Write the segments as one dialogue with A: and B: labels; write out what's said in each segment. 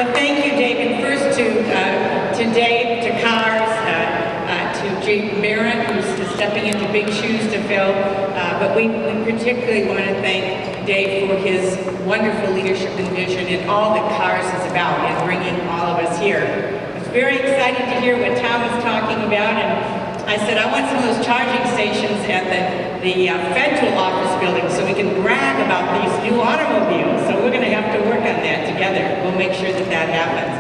A: Well, thank you, David. First to Dave, to Cars, to Jake Barron, who's stepping into big shoes to fill. But we particularly want to thank Dave for his wonderful leadership and vision and all that Cars is about and bringing all of us here. It's very exciting to hear what Tom is talking about, and I said I want some of those charging stations at the federal office building so we can brag about these new automobiles. So we're going to have to work on that together. We'll make sure that that happens.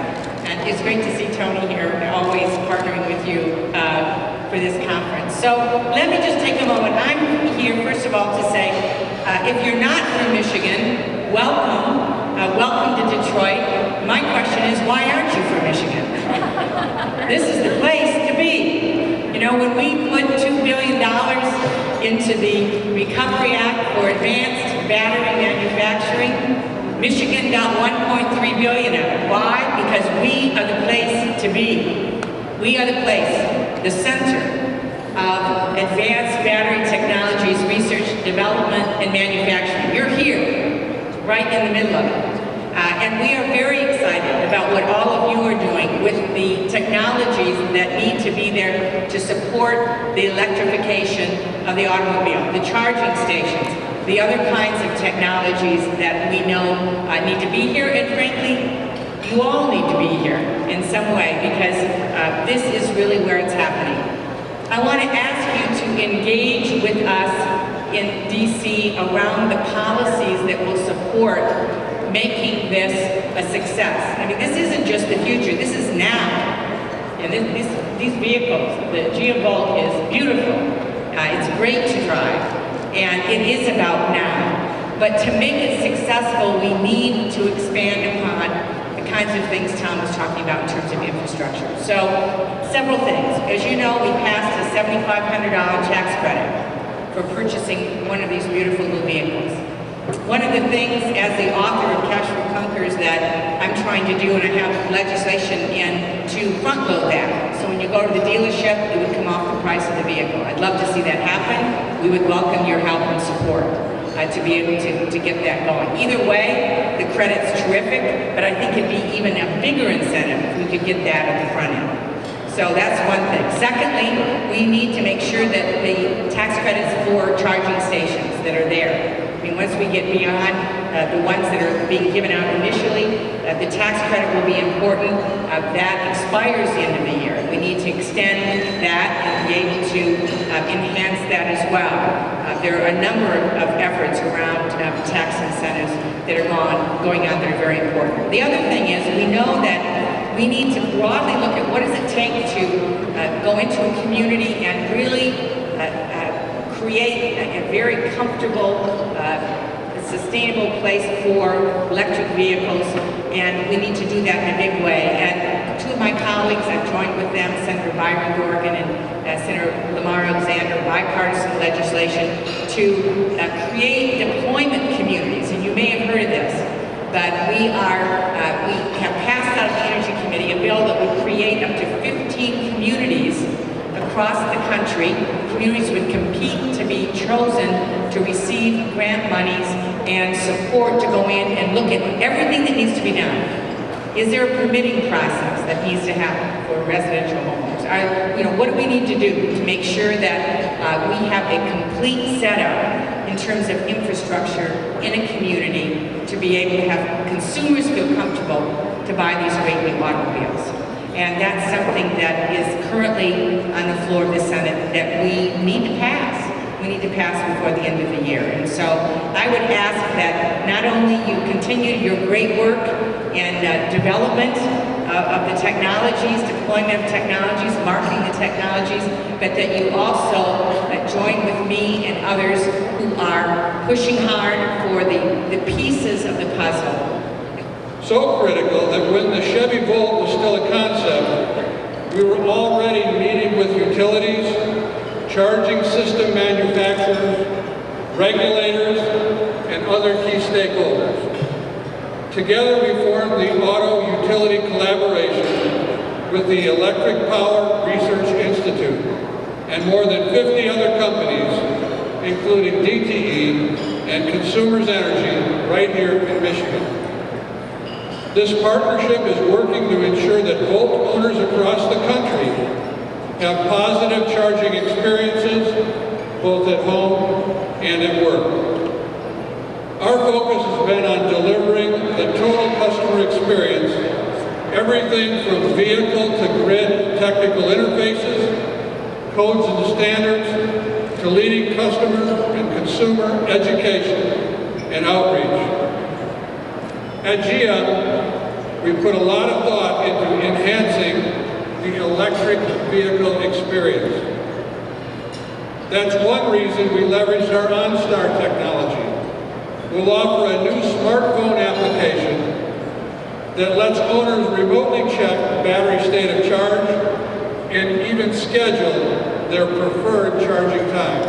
A: And it's great to see Tony here, always partnering with you for this conference. So let me just take a moment. I'm here, first of all, to say, if you're not from Michigan, welcome. Welcome to Detroit. My question is, why aren't you from Michigan? This is the place to be. You know, when we put $2 billion into the Recovery Act for advanced battery manufacturing, Michigan got $1.3 billion of it. Why? Because we are the place to be. We are the place, the center of advanced battery technologies, research, development, and manufacturing. You're here, right in the middle of it. And we are very excited about what all of you are doing with the technologies that need to be there to support the electrification of the automobile, the charging stations, the other kinds of technologies that we know need to be here, and frankly, you all need to be here in some way, because this is really where it's happening. I want to ask you to engage with us in DC around the policies that will support making this a success. I mean, this isn't just the future, this is now. And these vehicles, the Geovolt is beautiful. It's great to drive, and it is about now. But to make it successful, we need to expand upon the kinds of things Tom was talking about in terms of infrastructure. So, several things. As you know, we passed a $7,500 tax credit for purchasing one of these beautiful new vehicles. One of the things, as the author of Cash for Clunkers, that I'm trying to do, and I have legislation in to front load that. So when you go to the dealership, it would come off the price of the vehicle. I'd love to see that happen. We would welcome your help and support to be able to get that going. Either way, the credit's terrific, but I think it'd be even a bigger incentive if we could get that at the front end. So that's one thing. Secondly, we need to make sure that the tax credits for charging stations that are there, I mean, once we get beyond the ones that are being given out initially, the tax credit will be important. That expires the end of the year. We need to extend that and be able to enhance that as well. There are a number of efforts around tax incentives that are going on that are very important. The other thing is, we know that we need to broadly look at what does it take to go into a community and really create a very comfortable, sustainable place for electric vehicles, and we need to do that in a big way. And two of my colleagues, I've joined with them, Senator Byron Dorgan and Senator Lamar Alexander, bipartisan legislation to create deployment communities. And you may have heard of this, but we have passed out of the Energy Committee a bill that would create up to 15 communities across the country. Communities would compete to be chosen to receive grant monies and support to go in and look at everything that needs to be done. Is there a permitting process that needs to happen for residential homeowners? What do we need to do to make sure that we have a complete setup in terms of infrastructure in a community to be able to have consumers feel comfortable to buy these great new automobiles? And that's something that is currently on the floor of the Senate that we need to pass. We need to pass before the end of the year. And so I would ask that not only you continue your great work in development of the technologies, deployment of technologies, marketing the technologies, but that you also join with me and others who are pushing hard for the pieces of the puzzle.
B: So critical that when the Chevy Volt was still a concept, we were already meeting with utilities, charging system manufacturers, regulators, and other key stakeholders. Together we formed the Auto Utility Collaboration with the Electric Power Research Institute and more than 50 other companies, including DTE and Consumers Energy, right here in Michigan. This partnership is working to ensure that Volt owners across the country have positive charging experiences, both at home and at work. Our focus has been on delivering the total customer experience, everything from vehicle to grid technical interfaces, codes and standards, to leading customer and consumer education and outreach. At GM, we put a lot of thought into enhancing the electric vehicle experience. That's one reason we leveraged our OnStar technology. We'll offer a new smartphone application that lets owners remotely check the battery state of charge and even schedule their preferred charging time.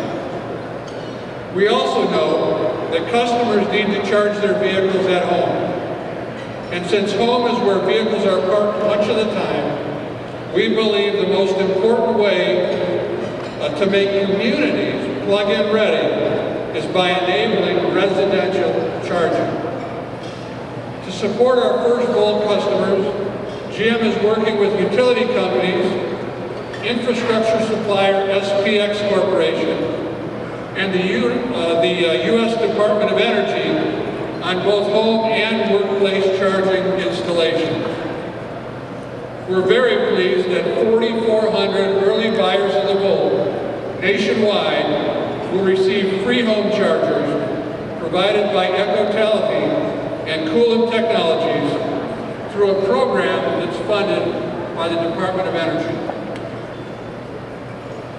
B: We also know that customers need to charge their vehicles at home. And since home is where vehicles are parked much of the time, we believe the most important way to make communities plug-in ready is by enabling residential charging. To support our first Volt customers, GM is working with utility companies, infrastructure supplier SPX Corporation, and the U.S. Department of Energy on both home and workplace charging installations. We're very pleased that 4,400 early buyers of the Volt nationwide will receive free home chargers provided by EcoTelephone and Coolant Technologies through a program that's funded by the Department of Energy.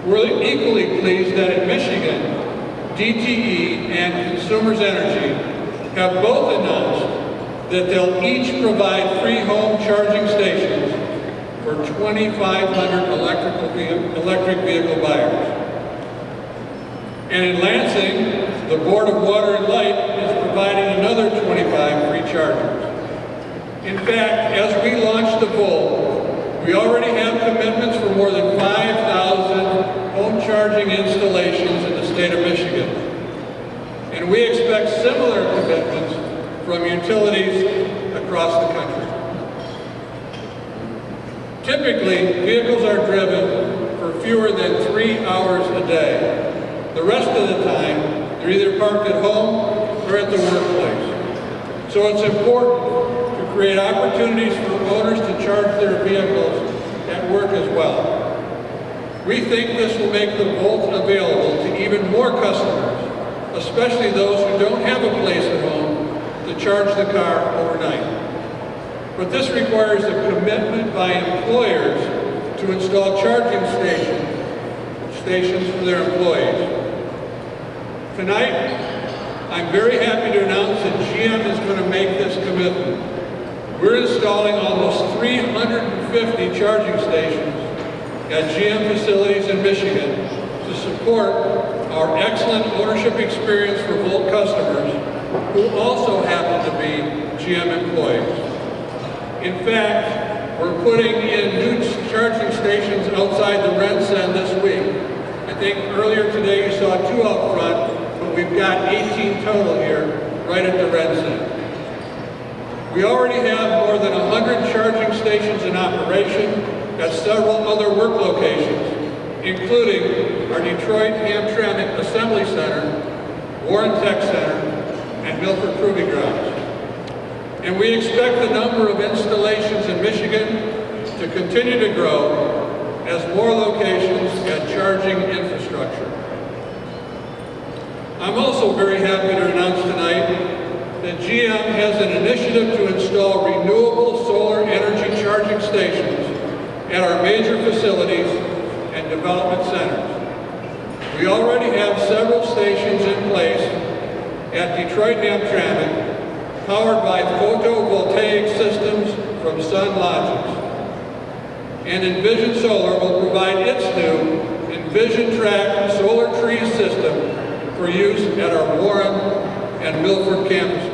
B: We're equally pleased that in Michigan, DTE and Consumers Energy have both announced that they'll each provide free home charging stations for 2,500 electric vehicle buyers. And in Lansing, the Board of Water and Light is providing another 25 free chargers. In fact, as we launch the Volt, we already have commitments for more than 5,000 home charging installations in the state of Michigan. And we expect similar commitments from utilities across the country. Typically, vehicles are driven for fewer than 3 hours a day. The rest of the time, they're either parked at home or at the workplace. So it's important to create opportunities for owners to charge their vehicles at work as well. We think this will make the Volt available to even more customers, especially those who don't have a place at home to charge the car overnight. But this requires a commitment by employers to install charging stations for their employees. Tonight, I'm very happy to announce that GM is going to make this commitment. We're installing almost 350 charging stations at GM facilities in Michigan to support our excellent ownership experience for Volt customers who also happen to be GM employees. In fact, we're putting in new charging stations outside the RenCen this week. I think earlier today you saw 2 out front, but we've got 18 total here right at the RenCen. We already have more than 100 charging stations in operation at several other work locations, including our Detroit Hamtramck Assembly Center, Warren Tech Center, and Milford Proving Grounds. And we expect the number of installations in Michigan to continue to grow as more locations add charging infrastructure. I'm also very happy to announce tonight that GM has an initiative to install renewable solar energy charging stations at our major facilities and development centers. We already have several stations in place at Detroit Hamtramck, powered by photovoltaic systems from Sun Logics. And Envision Solar will provide its new Envision Track solar tree system for use at our Warren and Milford campuses.